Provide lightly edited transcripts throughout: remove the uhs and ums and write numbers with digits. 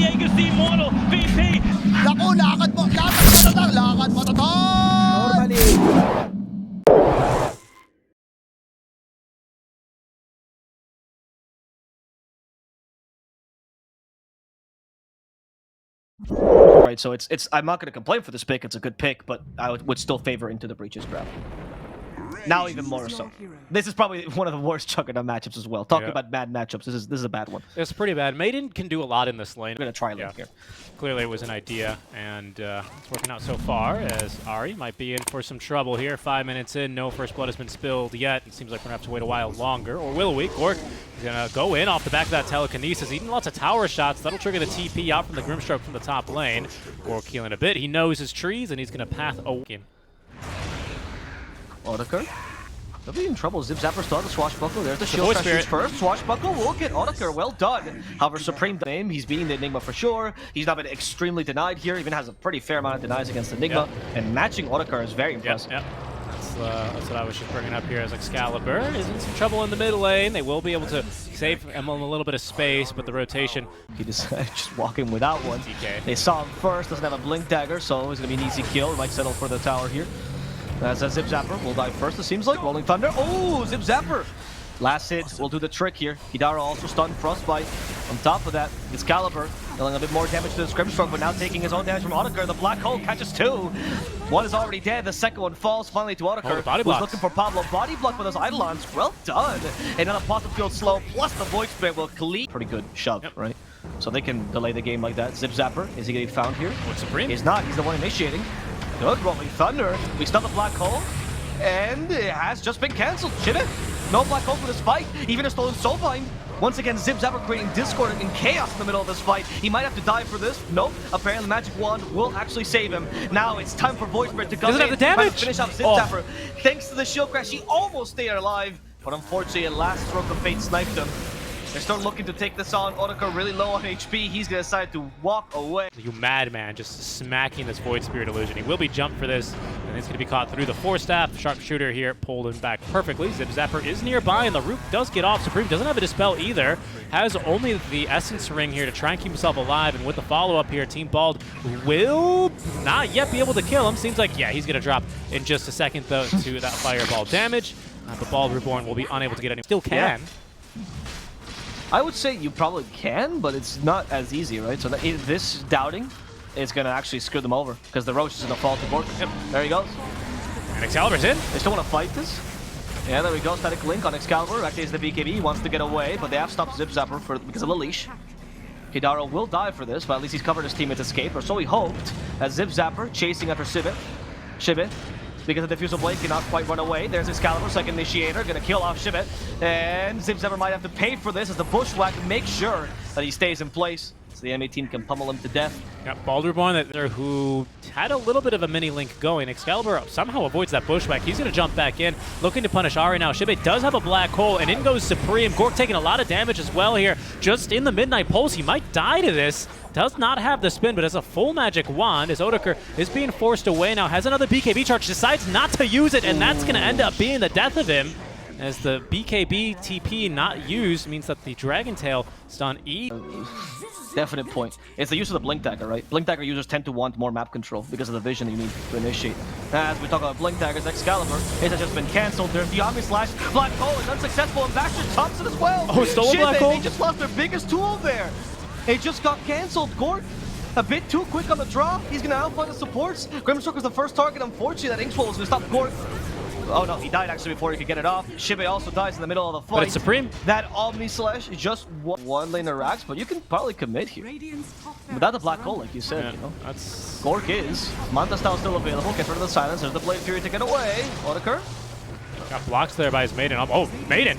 Diego si Mono, VP. Naku, lakad mo tatang, lakad mo tatang! Normally. Right, so it's I'm not going to complain for this pick. It's a good pick, but I would still favor Into the Breaches grab. Now even more so. This is probably one of the worst Juggernaut matchups as well. Talking about bad matchups, this is a bad one. It's pretty bad. Maiden can do a lot in this lane. I'm going to try lane here. Clearly it was an idea, and it's working out so far, as Ari might be in for some trouble here. 5 minutes in, no first blood has been spilled yet. It seems like we're going to have to wait a while longer. Or will we? Gork is going to go in off the back of that telekinesis, eating lots of tower shots. That'll trigger the TP out from the Grimstroke from the top lane. Gork healing a bit. He knows his trees, and he's going to path away. Otakar. They'll be in trouble. Zip Zapper still has the Swashbuckle. There's the Void shield Spirit first. Swashbuckle will get Otakar. Well done. However, Supreme the name. He's beating the Enigma for sure. He's not been extremely denied here. Even has a pretty fair amount of denies against Enigma. And matching Otakar is very impressive. That's what I was just bringing up here, as Excalibur is in some trouble in the mid lane. They will be able to save him a little bit of space, but the rotation. He decided just walking without one. TK. They saw him first. Doesn't have a blink dagger, so it's going to be an easy kill. He might settle for the tower here. As a Zip Zapper will die first, it seems like. Rolling Thunder. Oh, Zip Zapper! Last hit will do the trick here. Hidara also stunned Frostbite. On top of that, Excalibur dealing a bit more damage to the Scrimstroke, but now taking his own damage from Otakar. The Black Hole catches two. One is already dead. The second one falls finally to Otakar. Body who's blocks. looking for Pablo. Body block with those Eidolons. Well done. Another positive field slow, plus the Void Spirit will clean. Pretty good shove, right? So they can delay the game like that. Zip Zapper, is he getting found here? What's Supreme? He's not. He's the one initiating. Good Rolling Thunder. We stun the Black Hole. And it has just been cancelled. Shit. No Black Hole for this fight. Even a stolen Soulbind. Once again, Zip Zapper creating discord and chaos in the middle of this fight. He might have to die for this. Nope. Apparently, Magic Wand will actually save him. Now it's time for Void Spirit to come in. Doesn't have the damage. Finish off Zip Zapper. Thanks to the shield crash, he almost stayed alive. But unfortunately, a last stroke of fate sniped him. They're still looking to take this on. Otakar really low on HP. He's going to decide to walk away. You madman, just smacking this Void Spirit illusion. He will be jumped for this, and he's going to be caught through the Force Staff. Sharpshooter here pulled him back perfectly. Zip Zapper is nearby, and the Root does get off. Supreme doesn't have a Dispel either. Has only the Essence Ring here to try and keep himself alive, and with the follow-up here, Team Bald will not yet be able to kill him. Seems like, yeah, he's going to drop in just a second, though, to that Fireball damage. But Bald Reborn will be unable to get any. Still can. Yeah. I would say you probably can, but it's not as easy, right? So this doubting is going to actually screw them over, because the Roach is going to fall to board. Yep. There he goes. And Excalibur's in. They still want to fight this. Yeah, there we go. Static Link on Excalibur. Actually, it's the BKB. He wants to get away, but they have stopped Zip Zapper because of the leash. Hidara will die for this, but at least he's covered his teammate's escape, or so he hoped, as Zip Zapper chasing after Shibit. Because the Diffusal Blade cannot quite run away. There's Excalibur, second initiator, gonna kill off Shibit. And Zip Zapper might have to pay for this as the Bushwhack makes sure that he stays in place, so the enemy team can pummel him to death. Got Bald Reborn who had a little bit of a mini link going. Excalibur somehow avoids that Bushwhack. He's gonna jump back in, looking to punish Ari now. Shibit does have a Black Hole, and in goes Supreme. Gork taking a lot of damage as well here. Just in the Midnight Pulse, he might die to this. Does not have the spin, but has a full Magic Wand as Otakar is being forced away now. Has another BKB charge, decides not to use it, and that's going to end up being the death of him. As the BKB TP not used means that the Dragon Tail stun E. Definite point. It's the use of the Blink Dagger, right? Blink Dagger users tend to want more map control because of the vision you need to initiate. As we talk about Blink Daggers, Excalibur, it has just been cancelled. There's the Omni Slash. Black Hole is unsuccessful, and Baxter Thompson as well. Oh, stolen Black Hole? They just lost their biggest tool there. It just got cancelled. Gork, a bit too quick on the draw. He's going to outplay the supports. Grimstroke was the first target. Unfortunately, that Inkswell was going to stop Gork. Oh no, he died actually before he could get it off. Shibet also dies in the middle of the fight. But it's Supreme. That Omni Slash is just one lane of racks, but you can probably commit here. Without the Black Hole, like you said, Yeah, you know. that's... Gork is. Manta Style still available. Gets rid of the silence. There's the Blade Fury to get away. Otakar. Got blocks there by his Maiden. Oh, Maiden!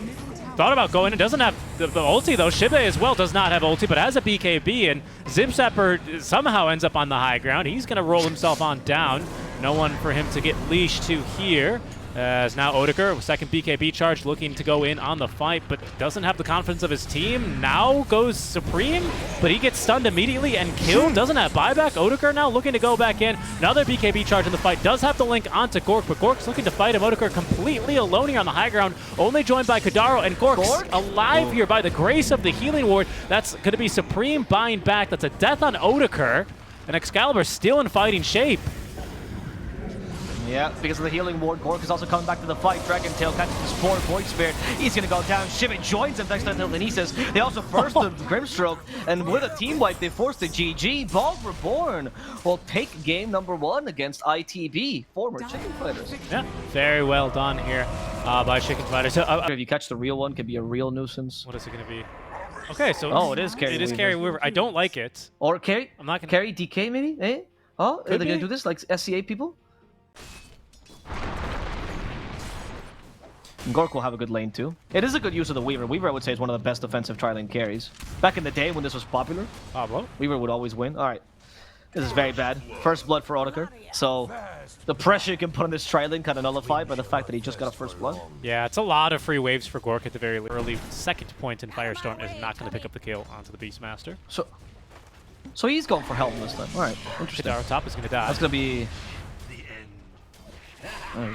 Thought about going in. Doesn't have the ulti though. Shibet as well does not have ulti, but has a BKB, and Zip Zapper somehow ends up on the high ground. He's going to roll himself on down. No one for him to get leashed to here. As now Odeker, second BKB charge, looking to go in on the fight, but doesn't have the confidence of his team. Now goes Supreme, but he gets stunned immediately and killed. Doesn't have buyback. Odeker now looking to go back in. Another BKB charge in the fight. Does have to link onto Gork, but Gork's looking to fight him. Odeker completely alone here on the high ground, only joined by Kadaro, and Gork's alive here by the grace of the healing ward. That's going to be Supreme buying back. That's a death on Odeker, and Excalibur still in fighting shape. Yeah, because of the healing ward, Gork is also coming back to the fight. Dragon Tail catches his poor Void Spirit. He's going to go down. Shibit joins him thanks to the telekinesis. They also burst the Grimstroke, and with a team wipe, they force the GG. Ball Reborn will take game number 1 against ITB, former Chicken Fighters. Yeah, very well done here by Chicken Fighters. If you catch the real one, could be a real nuisance. What is it going to be? Okay, so oh, it is Carry. It is Carry Weaver. I don't like it. Or Carry. I'm not going to Carry DK maybe. Eh? Oh, are they going to do this like SCA people? Gork will have a good lane too. It is a good use of the Weaver. Weaver, I would say, is one of the best defensive tri-lane carries. Back in the day when this was popular, Weaver would always win. All right. This is very bad. First blood for Odeker. So the pressure you can put on this tri-lane kind of nullified by the fact that he just got a first blood. Yeah, it's a lot of free waves for Gork at the very early. Second point in Firestorm is not going to pick up the kill onto the Beastmaster. So he's going for help this time. All right. Interesting. Kadaro top is going to die. That's going to be...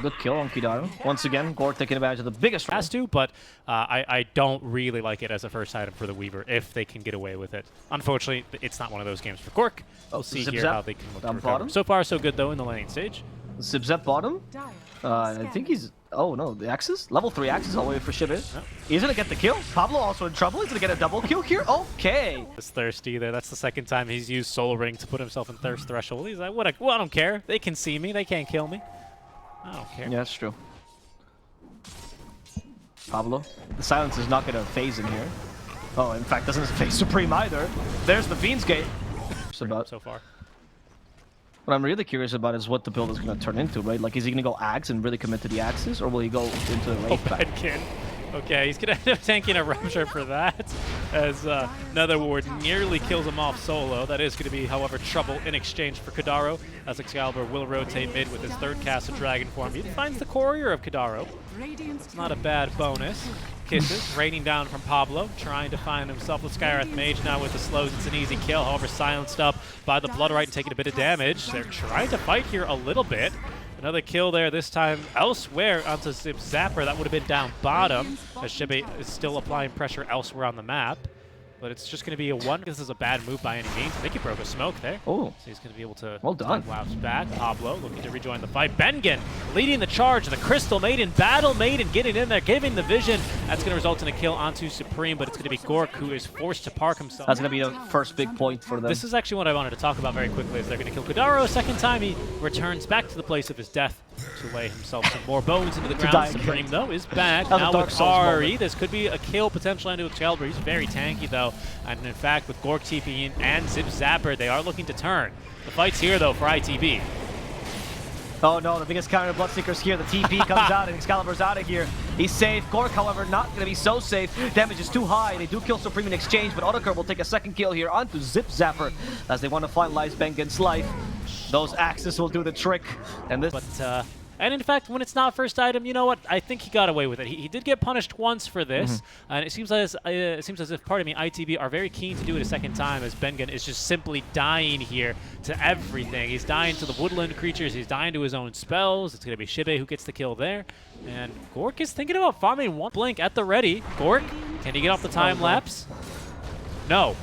good kill on Kidaro. Once again, Gork taking advantage of the biggest has to, but I don't really like it as a first item for the Weaver if they can get away with it. Unfortunately, it's not one of those games for Gork. We'll see here how they can look to recover. So far, so good, though, in the laning stage. Zip bottom. I think he's... Oh, no. The Axis? Level 3 Axis all the way for Shibit. Oh. He's going to get the kill. Pablo also in trouble. He's going to get a double kill here. Okay. He's thirsty there. That's the second time he's used Soul Ring to put himself in thirst threshold. He's like, well, I don't care. They can see me. They can't kill me. I don't care. Yeah, that's true. Pablo. The silence is not going to phase him here. Oh, in fact, doesn't phase Supreme either. There's the Fiend's Gate. So far. What I'm really curious about is what the build is going to turn into, right? Like, is he going to go Axe and really commit to the Axis, or will he go into the Wraith back? Bedkin. Okay, he's going to end up tanking a Rupture for that, as another ward nearly kills him off solo. That is going to be, however, trouble in exchange for Kadaro, as Excalibur will rotate mid with his third cast of Dragon form. He finds the courier of Kadaro. It's not a bad bonus. Kisses raining down from Pablo, trying to find himself with Skywrath Mage. Now with the slows, it's an easy kill. However, silenced up by the Bloodrite and taking a bit of damage. They're trying to fight here a little bit. Another kill there, this time elsewhere onto Zip Zapper. That would have been down bottom, as Shibe is still applying pressure elsewhere on the map. But it's just going to be a one. This is a bad move by any means. I think he broke a smoke there. Oh. So he's going to be able to... Well done. Laps back. Pablo looking to rejoin the fight. Bengen leading the charge. The Crystal Maiden, Battle Maiden getting in there, giving the vision. That's going to result in a kill onto Supreme, but it's going to be Gork who is forced to park himself. That's going to be the first big point for them. This is actually what I wanted to talk about very quickly, is they're going to kill Kadaro a second time. He returns back to the place of his death to lay himself some more bones into the ground. Supreme, though, is back. Now with Ari, this could be a kill potentially onto Excalibur. He's very tanky, though. And in fact, with Gork TPing and Zip Zapper, they are looking to turn. The fight's here, though, for ITB. Oh no, the biggest counter Bloodseeker's here. The TP comes out and Excalibur's out of here. He's safe. Gork, however, not going to be so safe. Damage is too high. They do kill Supreme in exchange, but Odeker will take a second kill here onto Zip Zapper as they want to finalize Bengen's life. Those axes will do the trick. And this... But, and in fact, when it's not first item, you know what? I think he got away with it. He did get punished once for this, and it seems as if, pardon me, ITB are very keen to do it a second time, as Bengen is just simply dying here to everything. He's dying to the woodland creatures. He's dying to his own spells. It's going to be Shibe who gets the kill there. And Gork is thinking about farming one blink at the ready. Gork, can he get off the time lapse? No.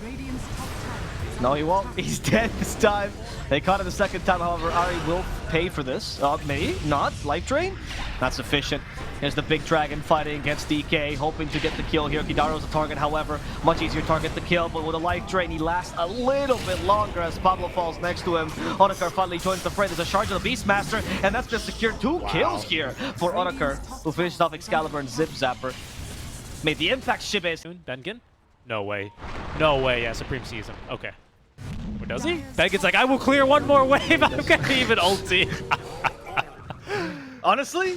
No, he won't. He's dead this time. They caught him the second time, however, Ari will pay for this. Maybe not. Life Drain? Not sufficient. Here's the big dragon fighting against DK, hoping to get the kill here. Kidaro's the target, however, much easier target to kill, but with a Life Drain, he lasts a little bit longer as Pablo falls next to him. Odeker finally joins the fray. There's a charge of the Beastmaster, and that's just secured 2 kills here for Odeker, who finished off Excalibur and Zip Zapper. Made the impact Shibe is... Bengen? No way. No way. Yeah, Supreme sees him. Okay. Or does he? Bengen's like, I will clear one more wave. I'm gonna even ulti. Honestly,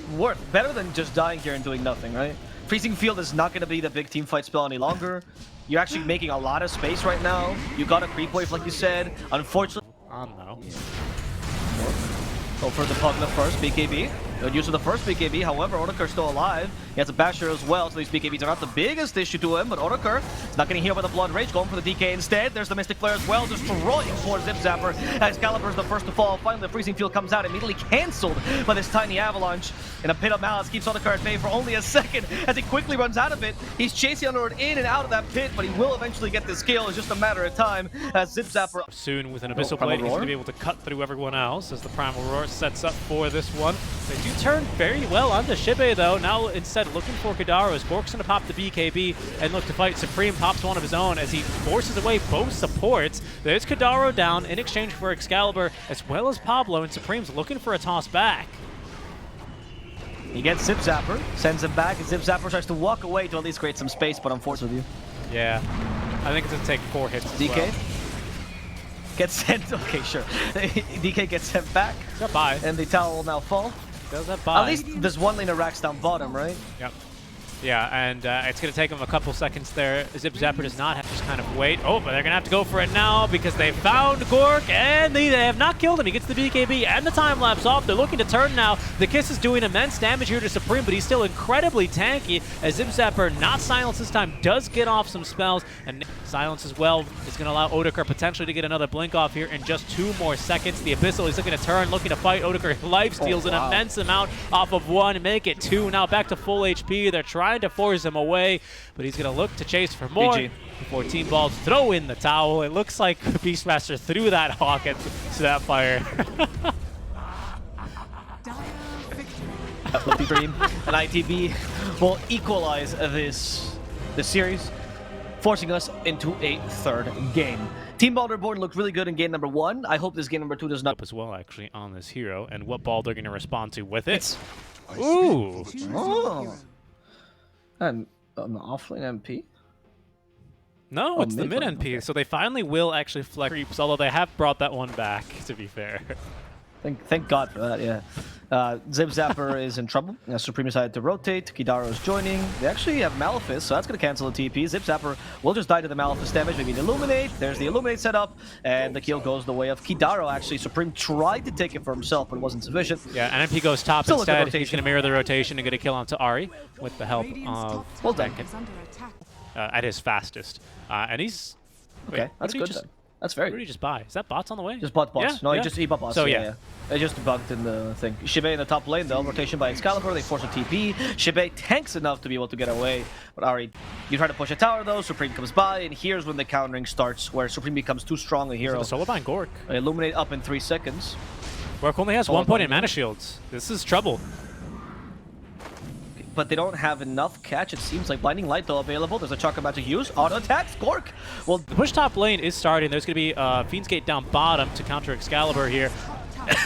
better than just dying here and doing nothing, right? Freezing Field is not going to be the big team fight spell any longer. You're actually making a lot of space right now. You got a creep wave, like you said. Unfortunately... I don't know. Go for the Pugna first, BKB. Good use of the first BKB, however, Otaker's still alive. He has a basher as well, so these BKBs are not the biggest issue to him, but Otaker is not getting healed by the Blood Rage, going for the DK instead. There's the Mystic Flare as well, destroying for Zip Zapper. Excalibur's the first to fall. Finally, the Freezing Field comes out, immediately cancelled by this tiny avalanche. And a Pit of Malice keeps Otaker at bay for only a second as he quickly runs out of it. He's chasing Underlord in and out of that pit, but he will eventually get this kill. It's just a matter of time as Zip Zapper... Soon with an Abyssal Blade, he's going to be able to cut through everyone else as the Primal Roar sets up for this one. They do turn very well onto Shibe though. Now instead looking for Kadaro as Gork's going to pop the BKB and look to fight. Supreme pops one of his own as he forces away both supports. There's Kadaro down in exchange for Excalibur as well as Pablo, and Supreme's looking for a toss back. He gets Zip Zapper, sends him back, and Zip Zapper tries to walk away to at least create some space, but unfortunately. Yeah, I think it's going to take 4 hits as DK well. gets sent, okay, sure. DK gets sent back, Got buy. and the tower will now fall. Does that buy? At least there's one lane of racks down bottom, right? Yep. Yeah, and it's going to take him a couple seconds there. Zip Zapper does not have to just kind of wait. Oh, but they're going to have to go for it now because they found Gork, and they have not killed him. He gets the BKB and the time-lapse off. They're looking to turn now. The Kiss is doing immense damage here to Supreme, but he's still incredibly tanky as Zip Zapper, not silenced this time, does get off some spells, and silence as well is going to allow Otaker potentially to get another blink off here in just 2 more seconds. The Abyssal is looking to turn, looking to fight. Otaker lifesteals an immense amount off of 1, make it 2. Now back to full HP. They're trying to force him away, but he's going to look to chase for more. GG. Before Team Balls throw in the towel. It looks like Beastmaster threw that Hawk to that fire. Flippy Dream and ITB will equalize this series, forcing us into a 3rd game. Team Reborn looked really good in game number 1. I hope this game number 2 does not. Up as well, actually, on this hero, and what ball they're going to respond to with it. Ooh. Oh. And an offlane MP? No, it's the mid NP, okay. So they finally will actually flex creeps, although they have brought that one back, to be fair. Thank God for that, yeah. Zip Zapper is in trouble. Supreme decided to rotate. Kidaro is joining. They actually have Malefice, so that's going to cancel the TP. Zip Zapper will just die to the Malefice damage. Maybe an Illuminate. There's the Illuminate setup, and the kill goes the way of Kidaro, actually. Supreme tried to take it for himself, but it wasn't sufficient. Yeah, NP goes top still instead. He's going to mirror the rotation and get a kill onto Ahri with the help of well done. At his fastest. And he's... Okay, wait, that's good then. That's very good. What did he just buy? Is that bots on the way? Just bot bots. Yeah, No, yeah. he bought bots. So yeah. It just bugged in the thing. Shibe in the top lane, though. Rotation by Excalibur. They force a TP. Shibe tanks enough to be able to get away. But Ahri, you try to push a tower, though. Supreme comes by, and here's when the countering starts, where Supreme becomes too strong a hero. So the Solarbind Gork. Illuminate up in 3 seconds. Gork only has 1 point in mana shields. This is trouble. But they don't have enough catch. It seems like Blinding Light, though, available. There's a Chakra Magic use. Auto attacks. Gork. Well, the push top lane is starting. There's going to be Fiend's Gate down bottom to counter Excalibur here.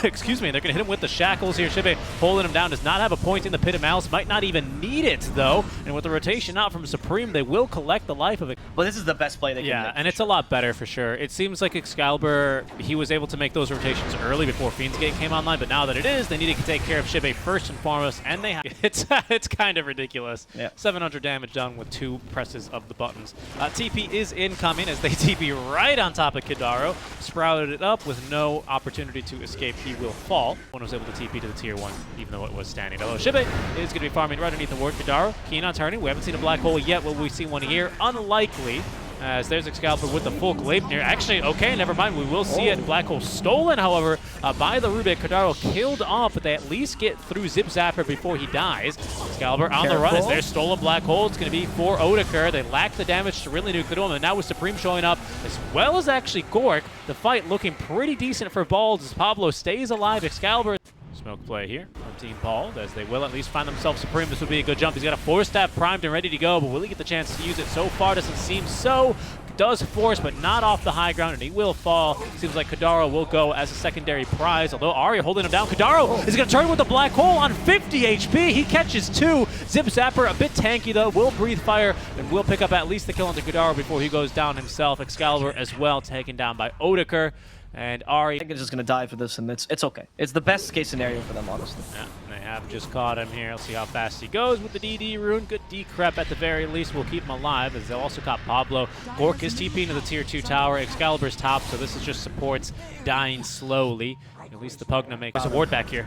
Excuse me, they're going to hit him with the shackles here. Shibe holding him down, does not have a point in the Pit of Malice, might not even need it though. And with the rotation out from Supreme, they will collect the life of it. But this is the best play they can make. Yeah, and it's a lot better for sure. It seems like Excalibur, he was able to make those rotations early before Fiend's Gate came online, but now that it is, they need to take care of Shibe first and foremost, and they have. It's kind of ridiculous. Yeah. 700 damage done with 2 presses of the buttons. TP is incoming as they TP right on top of Kidaro. Sprouted it up with no opportunity to escape. He will fall. One was able to TP to the tier 1, even though it was standing. Although Shibe is going to be farming right underneath the ward. Kidaro, keen on turning. We haven't seen a black hole yet. Will we see one here? Unlikely. As there's Excalibur with the full Gleipnir. Actually, okay, never mind. We will see it. Black hole stolen, however, by the Rubik. Kadaro killed off, but they at least get through Zip Zapper before he dies. Excalibur on the run as there's stolen black hole. It's going to be for Otaker. They lack the damage to really nuke the dome, and now with Supreme showing up, as well as actually Gork, the fight looking pretty decent for Balls as Pablo stays alive. Excalibur. Smoke play here from Team Paul, as they will at least find themselves Supreme. This would be a good jump. He's got a Force Staff primed and ready to go, but will he get the chance to use it? So far, doesn't seem so. Does force, but not off the high ground, and he will fall. Seems like Kadaro will go as a secondary prize, although Ahri holding him down. Kadaro is going to turn with the black hole on 50 HP. He catches 2. Zip Zapper, a bit tanky though, will breathe fire, and will pick up at least the kill onto Kadaro before he goes down himself. Excalibur as well, taken down by Otaker. And Ahri, I think it's just going to die for this, and it's okay. It's the best case scenario for them, honestly. Yeah, they have just caught him here. Let's see how fast he goes with the DD rune. Good decrep at the very least will keep him alive, as they'll also caught Pablo. Gork is TPing to the tier 2 tower. Excalibur's top, so this is just supports dying slowly. At least the Pugna makes a ward back here.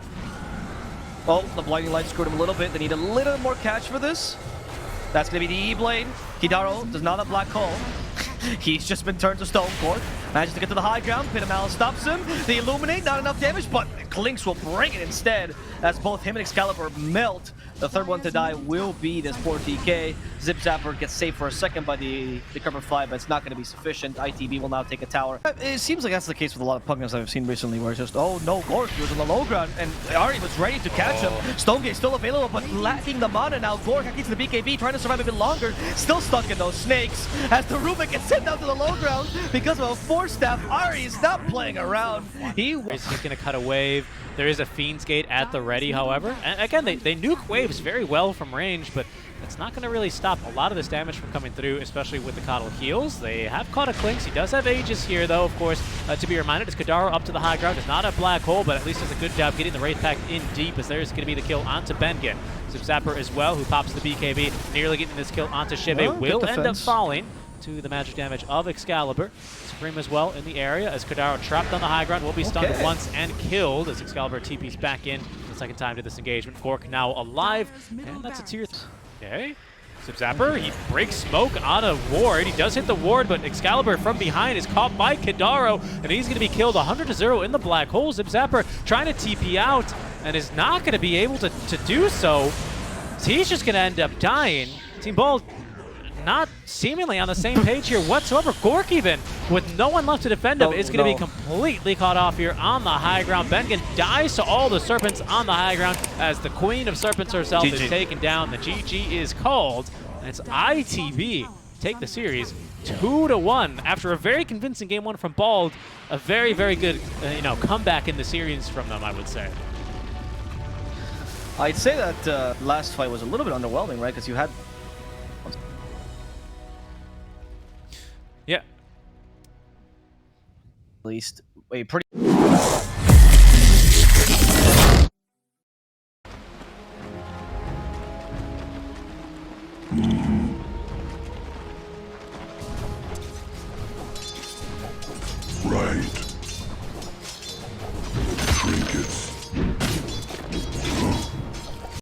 Oh, the blinding light screwed him a little bit. They need a little more catch for this. That's going to be the E-Blade. Hidaro does not have Black Hole. He's just been turned to stone. Gork manages to get to the high ground. Pitamal stops him. The Illuminate, not enough damage, but Clinks will bring it instead as both him and Excalibur melt. The third one to die will be this poor DK. Zip Zapper gets saved for a second by the cover fly, but it's not going to be sufficient. ITB will now take a tower. It seems like that's the case with a lot of Pugnas I've seen recently, where it's just, oh no, Gork, he was on the low ground, and Ari was ready to catch him. Stonegate still available, but lacking the mana now. Gork gets the BKB, trying to survive a bit longer, still stuck in those snakes, as the Rubik gets sent down to the low ground because of a force staff. Ari is not playing around. He's going to cut a wave. There is a Fiend's Gate at the ready, however. And again, they nuke waves very well from range, but it's not going to really stop a lot of this damage from coming through, especially with the Coddle heals. They have caught a Clinks. He does have Aegis here, though, of course. To be reminded, is Kadaro up to the high ground. It's not a Black Hole, but at least does a good job getting the Wraith Pact in deep, as there's going to be the kill onto Bengen. Zip Zapper as well, who pops the BKB, nearly getting this kill onto Shive. Well, will end up falling to the magic damage of Excalibur. Scrim as well in the area, as Kadaro trapped on the high ground, will be stunned once and killed as Excalibur TP's back in the second time to this engagement. Gork now alive, and that's a tier 3. Okay. Zip Zapper, he breaks smoke on a ward. He does hit the ward, but Excalibur from behind is caught by Kadaro, and he's going to be killed 100-0 in the Black Hole. Zip Zapper trying to TP out, and is not going to be able to do so. So he's just going to end up dying. Team Ball not seemingly on the same page here whatsoever. Gork, even with no one left to defend him, is going to be completely caught off here on the high ground. Bengen dies to all the Serpents on the high ground as the Queen of Serpents herself is taken down. The GG is called, and it's ITB take the series 2-1 after a very convincing game one from Bald. A very, very good comeback in the series from them, I would say. I'd say that last fight was a little bit underwhelming, right? Because you had yeah. At least a pretty... Right.